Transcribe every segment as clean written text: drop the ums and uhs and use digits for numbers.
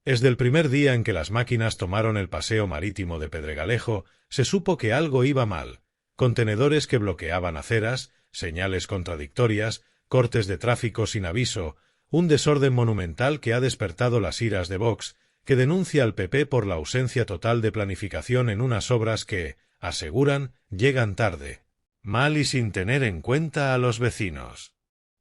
Desde el primer día en que las máquinas tomaron el paseo marítimo de Pedregalejo, se supo que algo iba mal. Contenedores que bloqueaban aceras, señales contradictorias, cortes de tráfico sin aviso, un desorden monumental que ha despertado las iras de Vox, que denuncia al PP por la ausencia total de planificación en unas obras que, aseguran, llegan tarde, mal y sin tener en cuenta a los vecinos.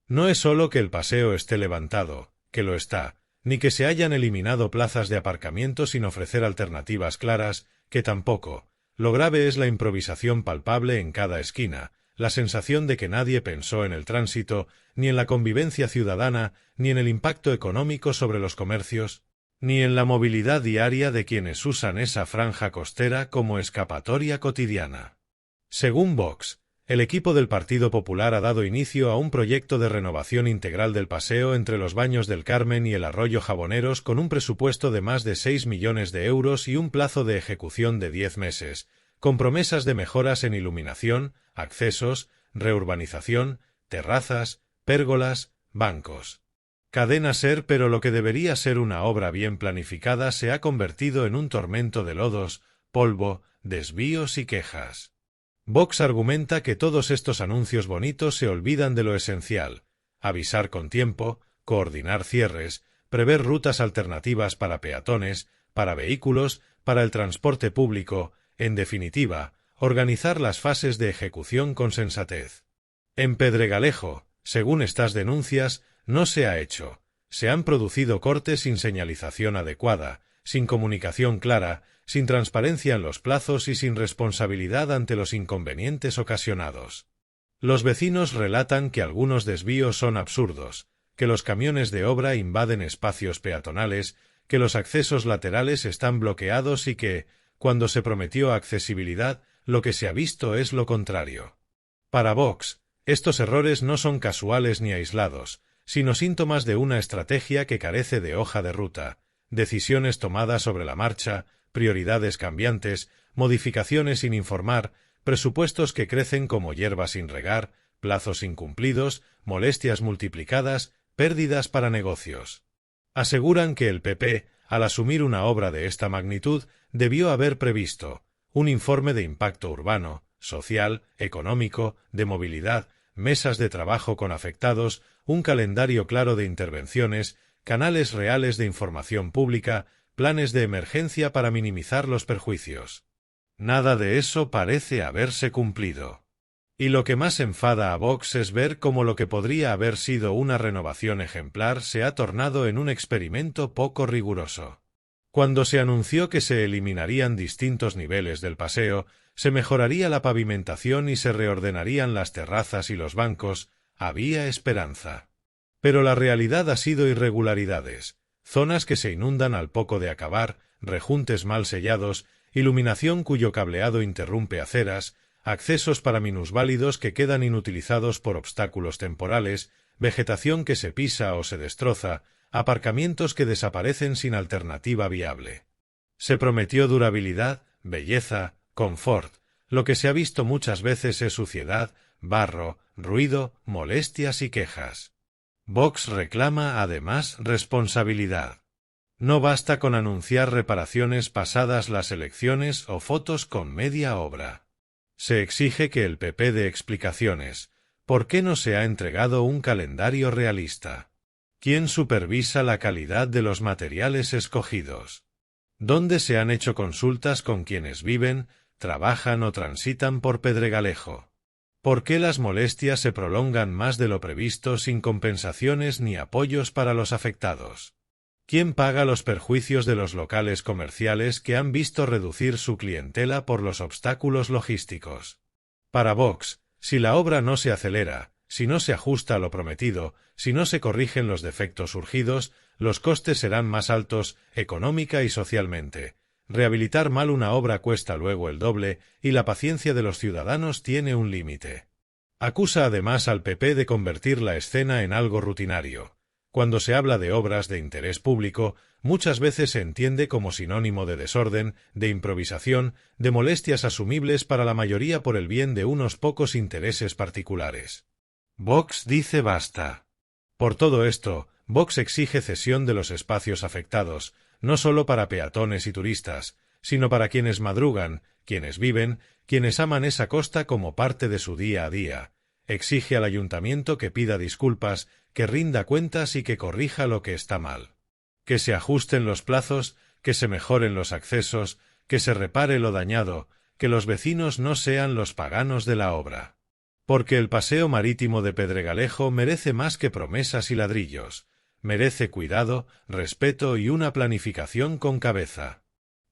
No es solo que el paseo esté levantado, que lo está, ni que se hayan eliminado plazas de aparcamiento sin ofrecer alternativas claras, que tampoco. Lo grave es la improvisación palpable en cada esquina, la sensación de que nadie pensó en el tránsito, ni en la convivencia ciudadana, ni en el impacto económico sobre los comercios, ni en la movilidad diaria de quienes usan esa franja costera como escapatoria cotidiana. Según Vox, el equipo del Partido Popular ha dado inicio a un proyecto de renovación integral del paseo entre los Baños del Carmen y el Arroyo Jaboneros con un presupuesto de más de 6 millones de euros y un plazo de ejecución de 10 meses, con promesas de mejoras en iluminación, accesos, reurbanización, terrazas, pérgolas, bancos. Cadena SER, pero lo que debería ser una obra bien planificada se ha convertido en un tormento de lodos, polvo, desvíos y quejas. Vox argumenta que todos estos anuncios bonitos se olvidan de lo esencial: avisar con tiempo, coordinar cierres, prever rutas alternativas para peatones, para vehículos, para el transporte público, en definitiva, organizar las fases de ejecución con sensatez. En Pedregalejo, según estas denuncias, no se ha hecho. Se han producido cortes sin señalización adecuada, sin comunicación clara, sin transparencia en los plazos y sin responsabilidad ante los inconvenientes ocasionados. Los vecinos relatan que algunos desvíos son absurdos, que los camiones de obra invaden espacios peatonales, que los accesos laterales están bloqueados y que, cuando se prometió accesibilidad, lo que se ha visto es lo contrario. Para Vox, estos errores no son casuales ni aislados, sino síntomas de una estrategia que carece de hoja de ruta, decisiones tomadas sobre la marcha, prioridades cambiantes, modificaciones sin informar, presupuestos que crecen como hierba sin regar, plazos incumplidos, molestias multiplicadas, pérdidas para negocios. Aseguran que el PP, al asumir una obra de esta magnitud, debió haber previsto un informe de impacto urbano, social, económico, de movilidad, mesas de trabajo con afectados, un calendario claro de intervenciones, canales reales de información pública, planes de emergencia para minimizar los perjuicios. Nada de eso parece haberse cumplido. Y lo que más enfada a Vox es ver cómo lo que podría haber sido una renovación ejemplar se ha tornado en un experimento poco riguroso. Cuando se anunció que se eliminarían distintos niveles del paseo, se mejoraría la pavimentación y se reordenarían las terrazas y los bancos, había esperanza. Pero la realidad ha sido irregularidades, zonas que se inundan al poco de acabar, rejuntes mal sellados, iluminación cuyo cableado interrumpe aceras, accesos para minusválidos que quedan inutilizados por obstáculos temporales, vegetación que se pisa o se destroza, aparcamientos que desaparecen sin alternativa viable. Se prometió durabilidad, belleza, confort. Lo que se ha visto muchas veces es suciedad, barro, ruido, molestias y quejas. Vox reclama además responsabilidad. No basta con anunciar reparaciones pasadas las elecciones o fotos con media obra. Se exige que el PP dé explicaciones. ¿Por qué no se ha entregado un calendario realista? ¿Quién supervisa la calidad de los materiales escogidos? ¿Dónde se han hecho consultas con quienes viven, trabajan o transitan por Pedregalejo? ¿Por qué las molestias se prolongan más de lo previsto sin compensaciones ni apoyos para los afectados? ¿Quién paga los perjuicios de los locales comerciales que han visto reducir su clientela por los obstáculos logísticos? Para Vox, si la obra no se acelera, si no se ajusta a lo prometido, si no se corrigen los defectos surgidos, los costes serán más altos económica y socialmente. Rehabilitar mal una obra cuesta luego el doble y la paciencia de los ciudadanos tiene un límite. Acusa además al PP de convertir la escena en algo rutinario. Cuando se habla de obras de interés público, muchas veces se entiende como sinónimo de desorden, de improvisación, de molestias asumibles para la mayoría por el bien de unos pocos intereses particulares. Vox dice basta. Por todo esto, Vox exige cesión de los espacios afectados, no solo para peatones y turistas, sino para quienes madrugan, quienes viven, quienes aman esa costa como parte de su día a día. Exige al ayuntamiento que pida disculpas, que rinda cuentas y que corrija lo que está mal. Que se ajusten los plazos, que se mejoren los accesos, que se repare lo dañado, que los vecinos no sean los paganos de la obra. Porque el paseo marítimo de Pedregalejo merece más que promesas y ladrillos, merece cuidado, respeto y una planificación con cabeza.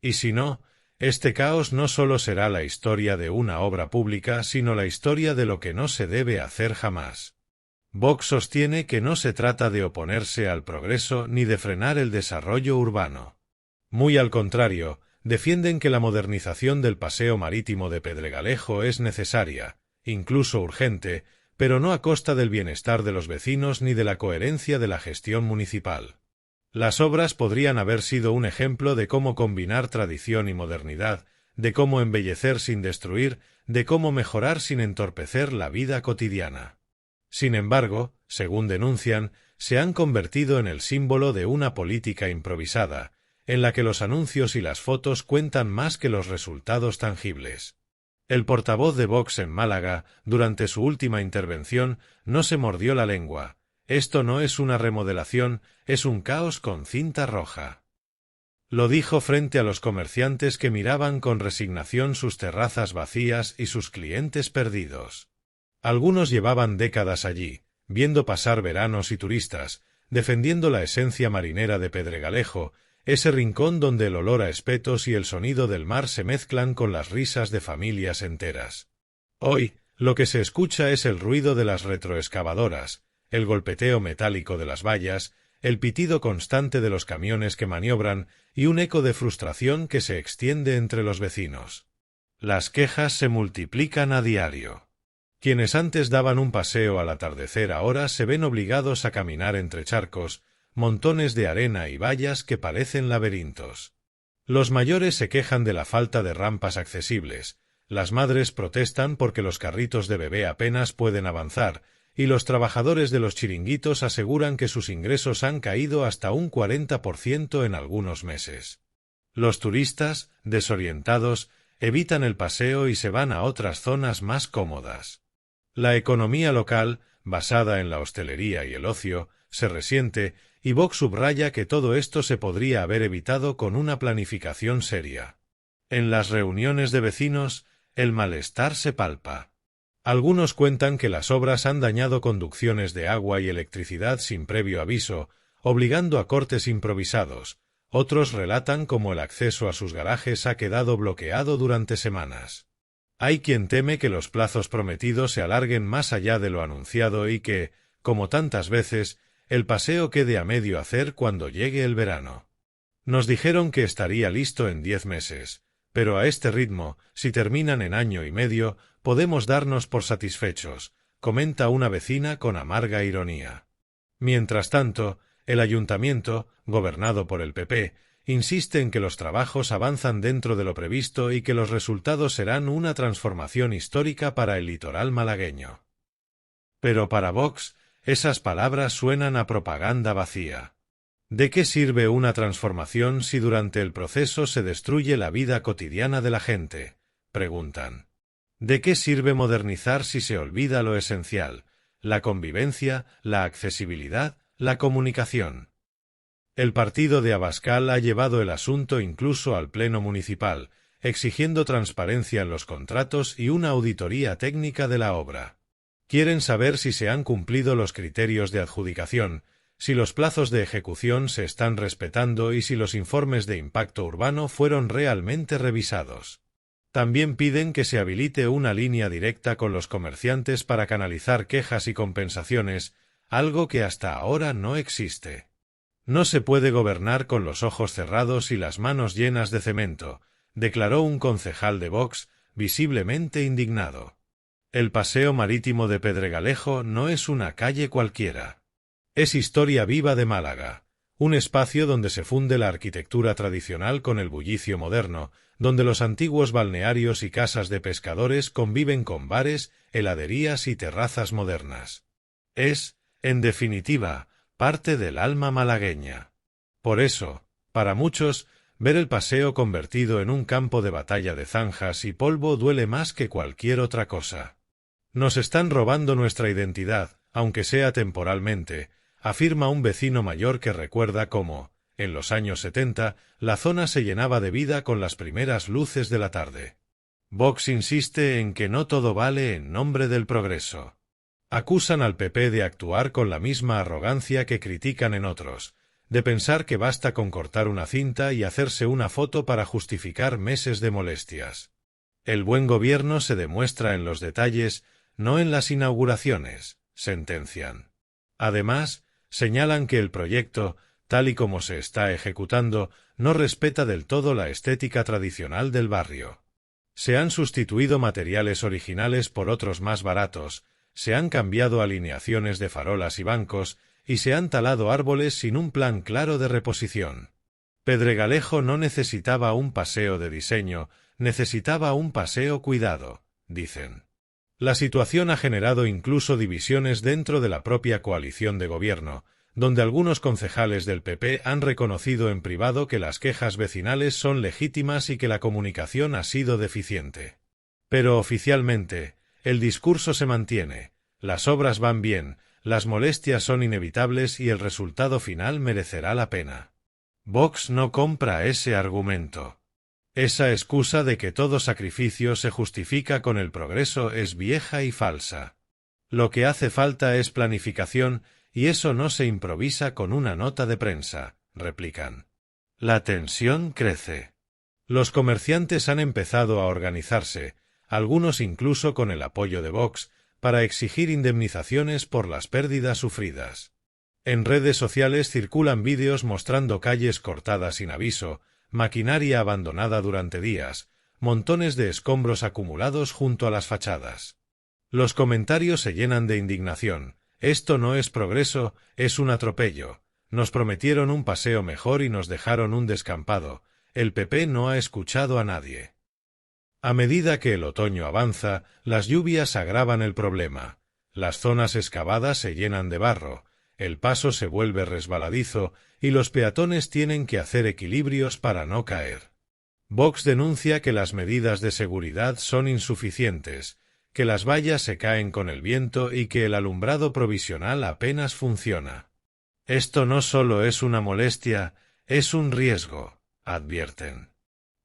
Y si no, este caos no solo será la historia de una obra pública, sino la historia de lo que no se debe hacer jamás. Vox sostiene que no se trata de oponerse al progreso ni de frenar el desarrollo urbano. Muy al contrario, defienden que la modernización del paseo marítimo de Pedregalejo es necesaria, incluso urgente, pero no a costa del bienestar de los vecinos ni de la coherencia de la gestión municipal. Las obras podrían haber sido un ejemplo de cómo combinar tradición y modernidad, de cómo embellecer sin destruir, de cómo mejorar sin entorpecer la vida cotidiana. Sin embargo, según denuncian, se han convertido en el símbolo de una política improvisada, en la que los anuncios y las fotos cuentan más que los resultados tangibles. El portavoz de Vox en Málaga, durante su última intervención, no se mordió la lengua. Esto no es una remodelación, es un caos con cinta roja. Lo dijo frente a los comerciantes que miraban con resignación sus terrazas vacías y sus clientes perdidos. Algunos llevaban décadas allí, viendo pasar veranos y turistas, defendiendo la esencia marinera de Pedregalejo, ese rincón donde el olor a espetos y el sonido del mar se mezclan con las risas de familias enteras. Hoy, lo que se escucha es el ruido de las retroexcavadoras, el golpeteo metálico de las vallas, el pitido constante de los camiones que maniobran y un eco de frustración que se extiende entre los vecinos. Las quejas se multiplican a diario. Quienes antes daban un paseo al atardecer ahora se ven obligados a caminar entre charcos, montones de arena y vallas que parecen laberintos. Los mayores se quejan de la falta de rampas accesibles, las madres protestan porque los carritos de bebé apenas pueden avanzar, y los trabajadores de los chiringuitos aseguran que sus ingresos han caído hasta un 40% en algunos meses. Los turistas, desorientados, evitan el paseo y se van a otras zonas más cómodas. La economía local, basada en la hostelería y el ocio, se resiente, y Vox subraya que todo esto se podría haber evitado con una planificación seria. En las reuniones de vecinos, el malestar se palpa. Algunos cuentan que las obras han dañado conducciones de agua y electricidad sin previo aviso, obligando a cortes improvisados. Otros relatan cómo el acceso a sus garajes ha quedado bloqueado durante semanas. Hay quien teme que los plazos prometidos se alarguen más allá de lo anunciado y que, como tantas veces, el paseo quede a medio hacer cuando llegue el verano. Nos dijeron que estaría listo en 10 meses, pero a este ritmo, si terminan en año y medio, podemos darnos por satisfechos, comenta una vecina con amarga ironía. Mientras tanto, el ayuntamiento, gobernado por el PP, insiste en que los trabajos avanzan dentro de lo previsto y que los resultados serán una transformación histórica para el litoral malagueño. Pero para Vox, esas palabras suenan a propaganda vacía. ¿De qué sirve una transformación si durante el proceso se destruye la vida cotidiana de la gente?, preguntan. ¿De qué sirve modernizar si se olvida lo esencial, la convivencia, la accesibilidad, la comunicación? El partido de Abascal ha llevado el asunto incluso al Pleno Municipal, exigiendo transparencia en los contratos y una auditoría técnica de la obra. Quieren saber si se han cumplido los criterios de adjudicación, si los plazos de ejecución se están respetando y si los informes de impacto urbano fueron realmente revisados. También piden que se habilite una línea directa con los comerciantes para canalizar quejas y compensaciones, algo que hasta ahora no existe. No se puede gobernar con los ojos cerrados y las manos llenas de cemento, declaró un concejal de Vox, visiblemente indignado. El paseo marítimo de Pedregalejo no es una calle cualquiera. Es historia viva de Málaga, un espacio donde se funde la arquitectura tradicional con el bullicio moderno, donde los antiguos balnearios y casas de pescadores conviven con bares, heladerías y terrazas modernas. Es, en definitiva, parte del alma malagueña. Por eso, Para muchos, ver el paseo convertido en un campo de batalla de zanjas y polvo duele más que cualquier otra cosa. Nos están robando nuestra identidad, aunque sea temporalmente, afirma un vecino mayor que recuerda cómo, en los años 70, la zona se llenaba de vida con las primeras luces de la tarde. Vox insiste en que no todo vale en nombre del progreso. Acusan al PP de actuar con la misma arrogancia que critican en otros, de pensar que basta con cortar una cinta y hacerse una foto para justificar meses de molestias. El buen gobierno se demuestra en los detalles, no en las inauguraciones, sentencian. Además, señalan que el proyecto, tal y como se está ejecutando, no respeta del todo la estética tradicional del barrio. Se han sustituido materiales originales por otros más baratos, se han cambiado alineaciones de farolas y bancos, y se han talado árboles sin un plan claro de reposición. Pedregalejo no necesitaba un paseo de diseño, necesitaba un paseo cuidado, dicen. La situación ha generado incluso divisiones dentro de la propia coalición de gobierno, donde algunos concejales del PP han reconocido en privado que las quejas vecinales son legítimas y que la comunicación ha sido deficiente. Pero oficialmente, el discurso se mantiene, las obras van bien, las molestias son inevitables y el resultado final merecerá la pena. Vox no compra ese argumento. Esa excusa de que todo sacrificio se justifica con el progreso es vieja y falsa. Lo que hace falta es planificación, y eso no se improvisa con una nota de prensa, replican. La tensión crece. Los comerciantes han empezado a organizarse, algunos incluso con el apoyo de Vox, para exigir indemnizaciones por las pérdidas sufridas. En redes sociales circulan vídeos mostrando calles cortadas sin aviso, maquinaria abandonada durante días, montones de escombros acumulados junto a las fachadas. Los comentarios se llenan de indignación. Esto no es progreso, es un atropello. Nos prometieron un paseo mejor y nos dejaron un descampado. El PP no ha escuchado a nadie. A medida que el otoño avanza, las lluvias agravan el problema. Las zonas excavadas se llenan de barro, el paso se vuelve resbaladizo y los peatones tienen que hacer equilibrios para no caer. Vox denuncia que las medidas de seguridad son insuficientes, que las vallas se caen con el viento y que el alumbrado provisional apenas funciona. Esto no solo es una molestia, es un riesgo, advierten.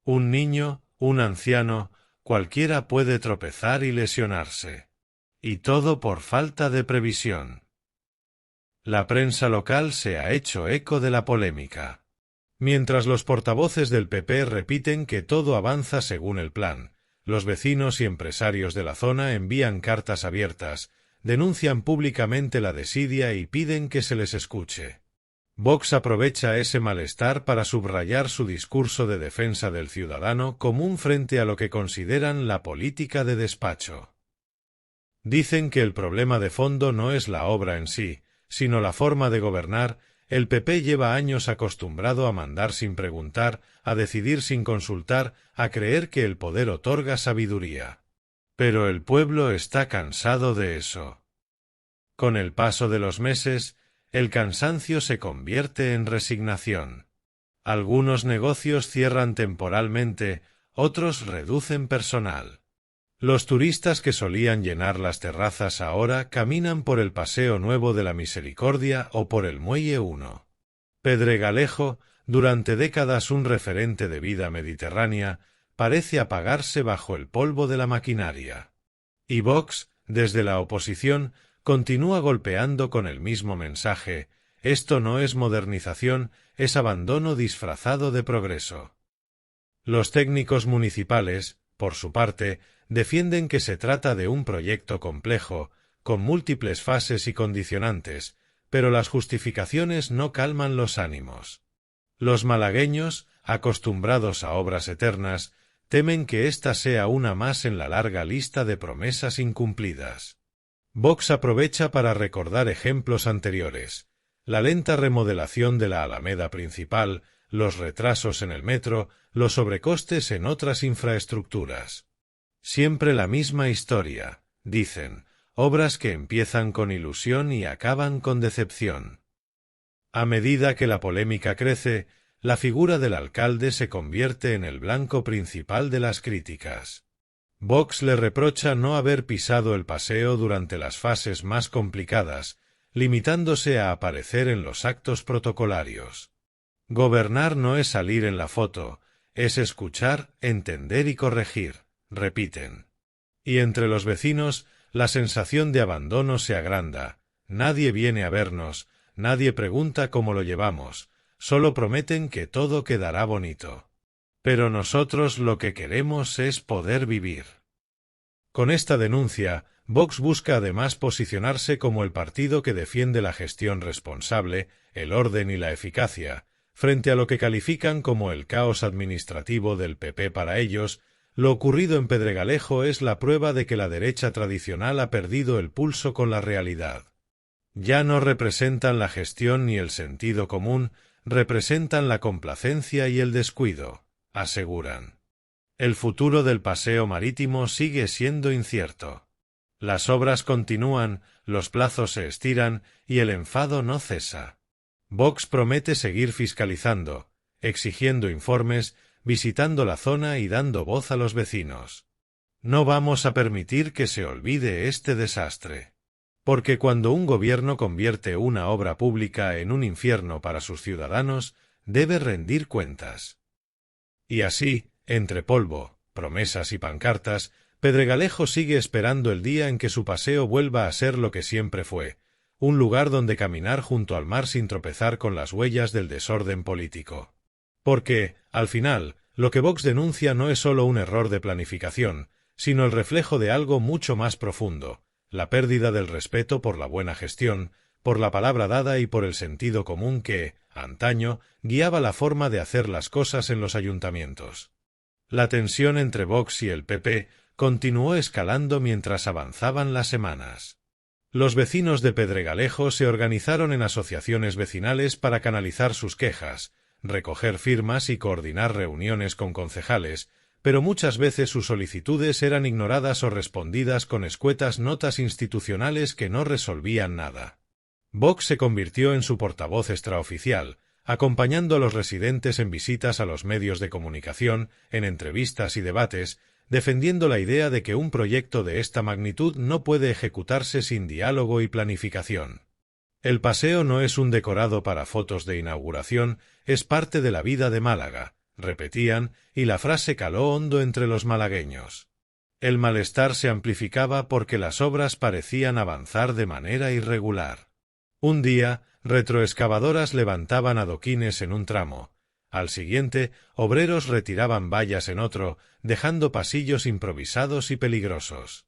Un niño, un anciano, cualquiera puede tropezar y lesionarse. Y todo por falta de previsión. La prensa local se ha hecho eco de la polémica. Mientras los portavoces del PP repiten que todo avanza según el plan, los vecinos y empresarios de la zona envían cartas abiertas, denuncian públicamente la desidia y piden que se les escuche. Vox aprovecha ese malestar para subrayar su discurso de defensa del ciudadano común frente a lo que consideran la política de despacho. Dicen que el problema de fondo no es la obra en sí, sino la forma de gobernar. El PP lleva años acostumbrado a mandar sin preguntar, a decidir sin consultar, a creer que el poder otorga sabiduría. Pero el pueblo está cansado de eso. Con el paso de los meses, el cansancio se convierte en resignación. Algunos negocios cierran temporalmente, otros reducen personal. Los turistas que solían llenar las terrazas ahora caminan por el Paseo Nuevo de la Misericordia o por el Muelle 1. Pedregalejo, durante décadas un referente de vida mediterránea, parece apagarse bajo el polvo de la maquinaria. Y Vox, desde la oposición, continúa golpeando con el mismo mensaje: esto no es modernización, es abandono disfrazado de progreso. Los técnicos municipales, por su parte, defienden que se trata de un proyecto complejo, con múltiples fases y condicionantes, pero las justificaciones no calman los ánimos. Los malagueños, acostumbrados a obras eternas, temen que esta sea una más en la larga lista de promesas incumplidas. Vox aprovecha para recordar ejemplos anteriores: la lenta remodelación de la Alameda principal, los retrasos en el metro, los sobrecostes en otras infraestructuras. Siempre la misma historia, dicen, obras que empiezan con ilusión y acaban con decepción. A medida que la polémica crece, la figura del alcalde se convierte en el blanco principal de las críticas. Vox le reprocha no haber pisado el paseo durante las fases más complicadas, limitándose a aparecer en los actos protocolarios. Gobernar no es salir en la foto, es escuchar, entender y corregir, repiten. Y entre los vecinos, la sensación de abandono se agranda. Nadie viene a vernos, nadie pregunta cómo lo llevamos, solo prometen que todo quedará bonito. Pero nosotros lo que queremos es poder vivir. Con esta denuncia, Vox busca además posicionarse como el partido que defiende la gestión responsable, el orden y la eficacia, frente a lo que califican como el caos administrativo del PP. Para ellos, lo ocurrido en Pedregalejo es la prueba de que la derecha tradicional ha perdido el pulso con la realidad. Ya no representan la gestión ni el sentido común, representan la complacencia y el descuido, aseguran. El futuro del paseo marítimo sigue siendo incierto. Las obras continúan, los plazos se estiran y el enfado no cesa. Vox promete seguir fiscalizando, exigiendo informes, visitando la zona y dando voz a los vecinos. No vamos a permitir que se olvide este desastre. Porque cuando un gobierno convierte una obra pública en un infierno para sus ciudadanos, debe rendir cuentas. Y así, entre polvo, promesas y pancartas, Pedregalejo sigue esperando el día en que su paseo vuelva a ser lo que siempre fue, un lugar donde caminar junto al mar sin tropezar con las huellas del desorden político. Porque, al final, lo que Vox denuncia no es solo un error de planificación, sino el reflejo de algo mucho más profundo, la pérdida del respeto por la buena gestión, por la palabra dada y por el sentido común que, antaño, guiaba la forma de hacer las cosas en los ayuntamientos. La tensión entre Vox y el PP continuó escalando mientras avanzaban las semanas. Los vecinos de Pedregalejo se organizaron en asociaciones vecinales para canalizar sus quejas, recoger firmas y coordinar reuniones con concejales, pero muchas veces sus solicitudes eran ignoradas o respondidas con escuetas notas institucionales que no resolvían nada. Vox se convirtió en su portavoz extraoficial, acompañando a los residentes en visitas a los medios de comunicación, en entrevistas y debates, defendiendo la idea de que un proyecto de esta magnitud no puede ejecutarse sin diálogo y planificación. El paseo no es un decorado para fotos de inauguración, es parte de la vida de Málaga, repetían, y la frase caló hondo entre los malagueños. El malestar se amplificaba porque las obras parecían avanzar de manera irregular. Un día, retroexcavadoras levantaban adoquines en un tramo. Al siguiente, obreros retiraban vallas en otro, dejando pasillos improvisados y peligrosos.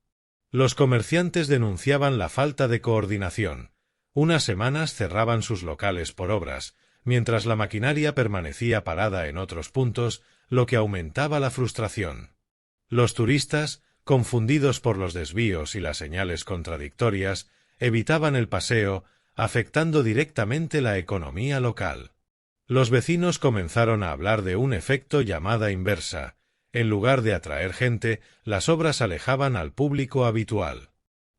Los comerciantes denunciaban la falta de coordinación. Unas semanas cerraban sus locales por obras, mientras la maquinaria permanecía parada en otros puntos, lo que aumentaba la frustración. Los turistas, confundidos por los desvíos y las señales contradictorias, evitaban el paseo, afectando directamente la economía local. Los vecinos comenzaron a hablar de un efecto llamada inversa. En lugar de atraer gente, las obras alejaban al público habitual.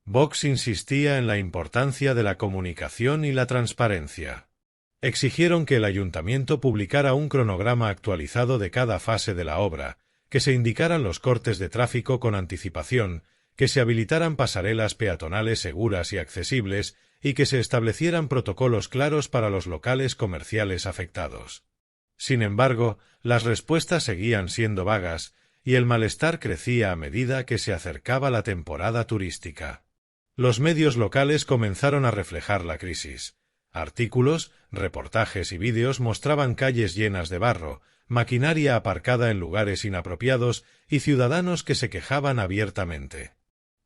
Vox insistía en la importancia de la comunicación y la transparencia. Exigieron que el ayuntamiento publicara un cronograma actualizado de cada fase de la obra, que se indicaran los cortes de tráfico con anticipación, que se habilitaran pasarelas peatonales seguras y accesibles y que se establecieran protocolos claros para los locales comerciales afectados. Sin embargo, las respuestas seguían siendo vagas y el malestar crecía a medida que se acercaba la temporada turística. Los medios locales comenzaron a reflejar la crisis. Artículos, reportajes y vídeos mostraban calles llenas de barro, maquinaria aparcada en lugares inapropiados y ciudadanos que se quejaban abiertamente.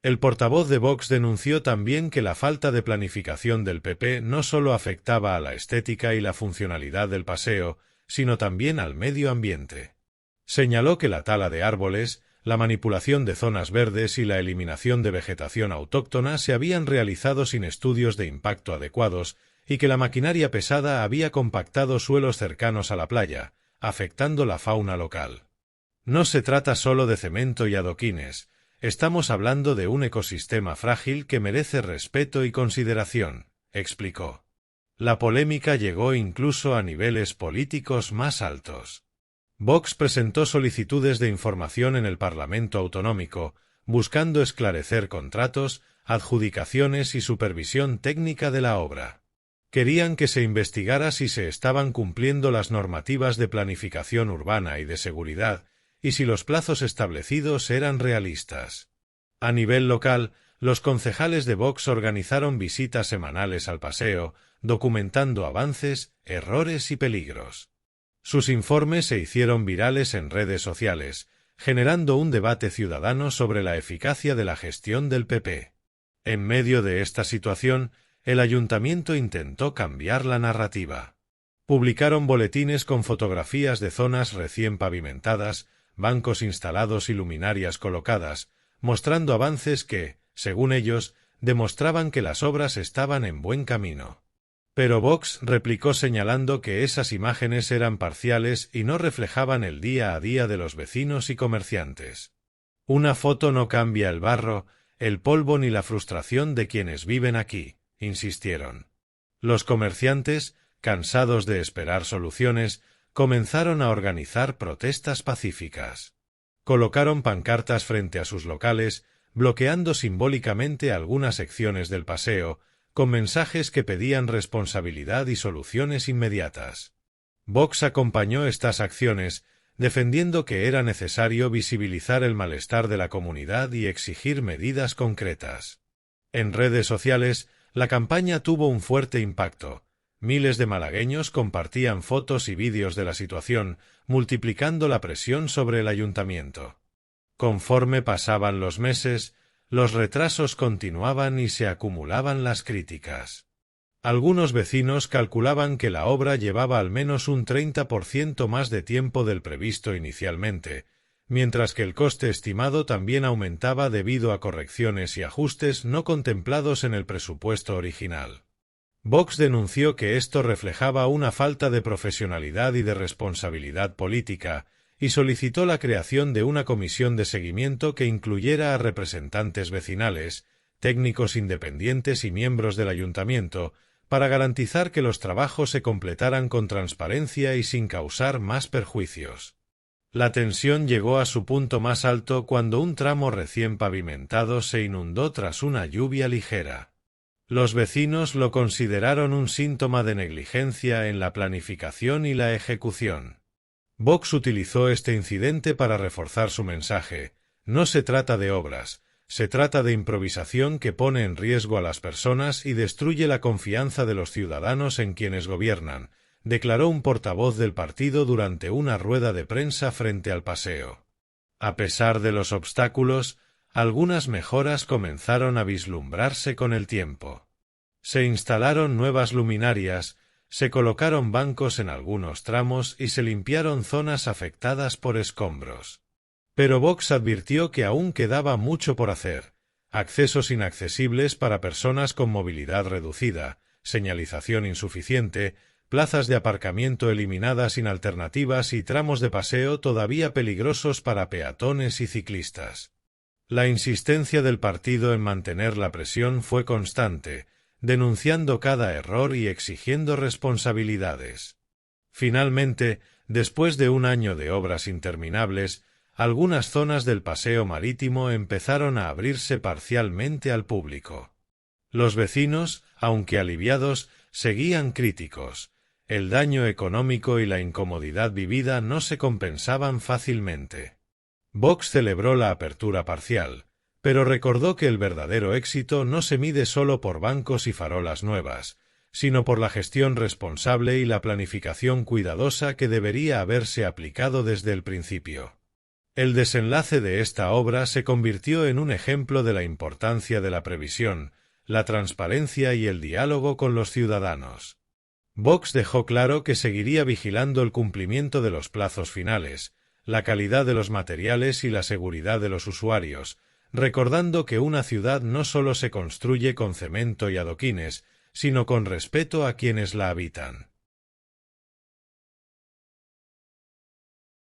El portavoz de Vox denunció también que la falta de planificación del PP no solo afectaba a la estética y la funcionalidad del paseo, sino también al medio ambiente. Señaló que la tala de árboles, la manipulación de zonas verdes y la eliminación de vegetación autóctona se habían realizado sin estudios de impacto adecuados y que la maquinaria pesada había compactado suelos cercanos a la playa, afectando la fauna local. No se trata solo de cemento y adoquines. Estamos hablando de un ecosistema frágil que merece respeto y consideración, explicó. La polémica llegó incluso a niveles políticos más altos. Vox presentó solicitudes de información en el Parlamento Autonómico, buscando esclarecer contratos, adjudicaciones y supervisión técnica de la obra. Querían que se investigara si se estaban cumpliendo las normativas de planificación urbana y de seguridad, y si los plazos establecidos eran realistas. A nivel local, los concejales de Vox organizaron visitas semanales al paseo, documentando avances, errores y peligros. Sus informes se hicieron virales en redes sociales, generando un debate ciudadano sobre la eficacia de la gestión del PP. En medio de esta situación, el ayuntamiento intentó cambiar la narrativa. Publicaron boletines con fotografías de zonas recién pavimentadas, bancos instalados y luminarias colocadas, mostrando avances que, según ellos, demostraban que las obras estaban en buen camino. Pero Vox replicó señalando que esas imágenes eran parciales y no reflejaban el día a día de los vecinos y comerciantes. Una foto no cambia el barro, el polvo ni la frustración de quienes viven aquí, insistieron. Los comerciantes, cansados de esperar soluciones, comenzaron a organizar protestas pacíficas. Colocaron pancartas frente a sus locales, bloqueando simbólicamente algunas secciones del paseo, con mensajes que pedían responsabilidad y soluciones inmediatas. Vox acompañó estas acciones, defendiendo que era necesario visibilizar el malestar de la comunidad y exigir medidas concretas. En redes sociales, la campaña tuvo un fuerte impacto. Miles de malagueños compartían fotos y vídeos de la situación, multiplicando la presión sobre el ayuntamiento. Conforme pasaban los meses, los retrasos continuaban y se acumulaban las críticas. Algunos vecinos calculaban que la obra llevaba al menos un 30% más de tiempo del previsto inicialmente, mientras que el coste estimado también aumentaba debido a correcciones y ajustes no contemplados en el presupuesto original. Vox denunció que esto reflejaba una falta de profesionalidad y de responsabilidad política, y solicitó la creación de una comisión de seguimiento que incluyera a representantes vecinales, técnicos independientes y miembros del ayuntamiento, para garantizar que los trabajos se completaran con transparencia y sin causar más perjuicios. La tensión llegó a su punto más alto cuando un tramo recién pavimentado se inundó tras una lluvia ligera. Los vecinos lo consideraron un síntoma de negligencia en la planificación y la ejecución. Vox utilizó este incidente para reforzar su mensaje: no se trata de obras, se trata de improvisación que pone en riesgo a las personas y destruye la confianza de los ciudadanos en quienes gobiernan, declaró un portavoz del partido durante una rueda de prensa frente al paseo. A pesar de los obstáculos, algunas mejoras comenzaron a vislumbrarse con el tiempo. Se instalaron nuevas luminarias, se colocaron bancos en algunos tramos y se limpiaron zonas afectadas por escombros. Pero Vox advirtió que aún quedaba mucho por hacer: accesos inaccesibles para personas con movilidad reducida, señalización insuficiente, plazas de aparcamiento eliminadas sin alternativas y tramos de paseo todavía peligrosos para peatones y ciclistas. La insistencia del partido en mantener la presión fue constante, denunciando cada error y exigiendo responsabilidades. Finalmente, después de un año de obras interminables, algunas zonas del paseo marítimo empezaron a abrirse parcialmente al público. Los vecinos, aunque aliviados, seguían críticos. El daño económico y la incomodidad vivida no se compensaban fácilmente. Vox celebró la apertura parcial, pero recordó que el verdadero éxito no se mide solo por bancos y farolas nuevas, sino por la gestión responsable y la planificación cuidadosa que debería haberse aplicado desde el principio. El desenlace de esta obra se convirtió en un ejemplo de la importancia de la previsión, la transparencia y el diálogo con los ciudadanos. Vox dejó claro que seguiría vigilando el cumplimiento de los plazos finales, la calidad de los materiales y la seguridad de los usuarios, recordando que una ciudad no solo se construye con cemento y adoquines, sino con respeto a quienes la habitan.